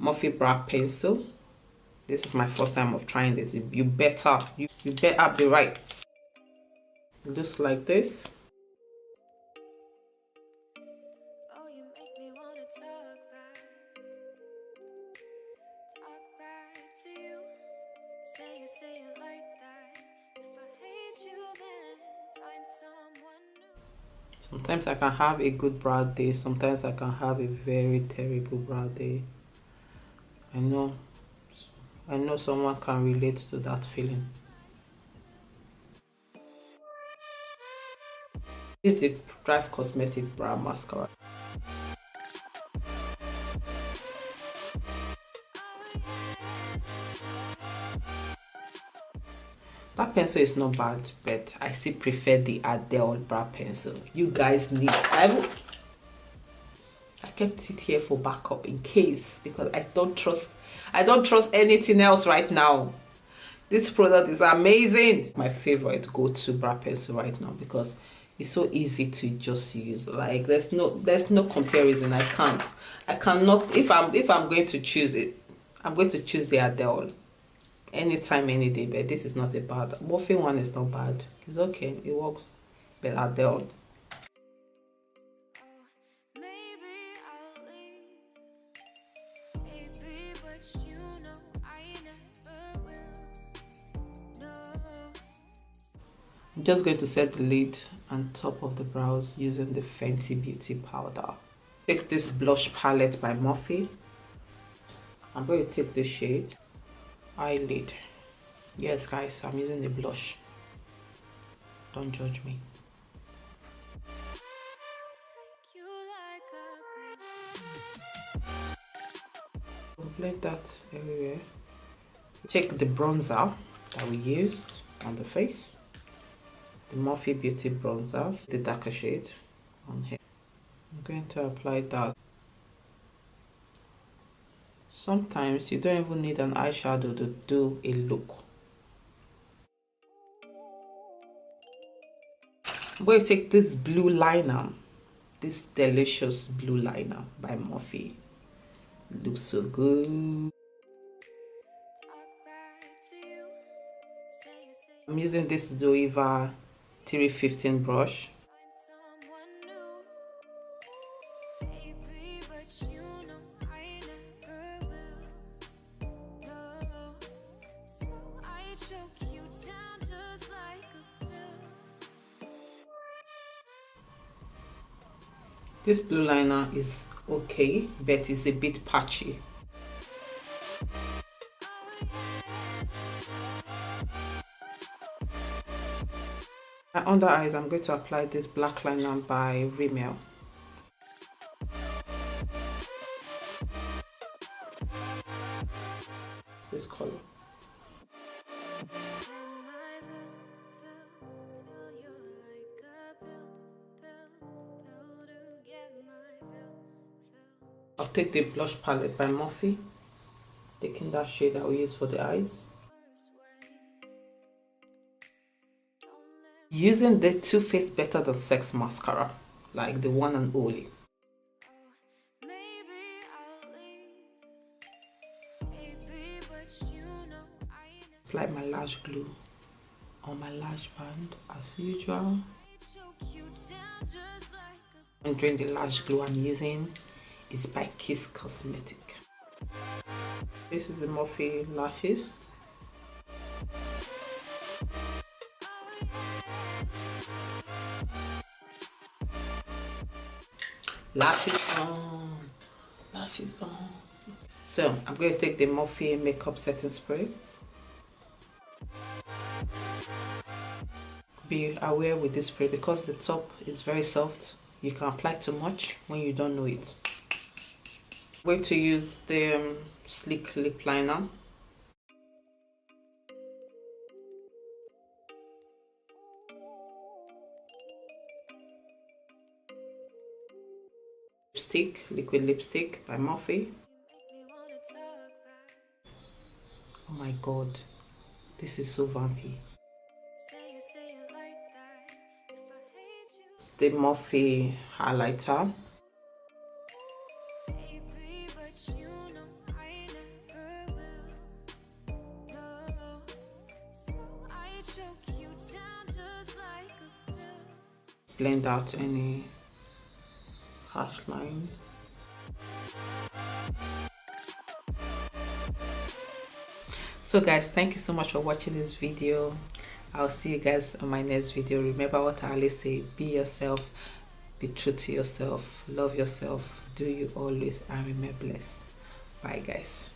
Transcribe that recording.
Morphe brow pencil. This is my first time of trying this. You better be right. It looks like this. Sometimes I can have a good brow day, sometimes I can have a very terrible brow day. I know someone can relate to that feeling. This is the Drive Cosmetic Brow Mascara. That pencil is not bad, but I still prefer the Adele brow pencil. You guys need... I kept it here for backup in case, because I don't trust anything else right now. This product is amazing. My favorite go-to brow pencil right now because it's so easy to just use. Like there's no comparison. I cannot. If I'm going to choose it, I'm going to choose the Adele anytime, any day. But this is not a bad. Morphe one is not bad. It's okay. It works. But Adele. I'm just going to set the lid on top of the brows using the Fenty Beauty powder. Take this blush palette by Morphe. I'm going to take the shade Eyelid. Yes guys, I'm using the blush. Don't judge me. Blend that everywhere. Take the bronzer that we used on the face. The Morphe Beauty bronzer, the darker shade on here. I'm going to apply that. Sometimes you don't even need an eyeshadow to do a look. I'm going to take this blue liner, this delicious blue liner by Morphe. It looks so good. I'm using this Zoeva 315 brush. This blue liner is okay, but it's a bit patchy. My under eyes, I'm going to apply this black liner by Rimmel. This color. I'll take the blush palette by Morphe, taking that shade I will use for the eyes. Using the Too Faced Better Than Sex mascara, like the one and only. Apply my lash glue on my lash band as usual. And during the lash glue I'm using is by Kiss Cosmetic. This is the Morphe lashes. Lashes on, lashes on. So I'm going to take the Morphe makeup setting spray. Be aware with this spray because the top is very soft. You can apply too much when you don't know it. I'm going to use the sleek lip liner. Lipstick, liquid lipstick by Morphe. Oh my god, this is so vampy. The Morphe highlighter. blend out any harsh line. So guys, thank you so much for watching this video. I'll see you guys on my next video. Remember what I always say, be yourself, be true to yourself, love yourself, do you always, and remain blessed. Bye guys.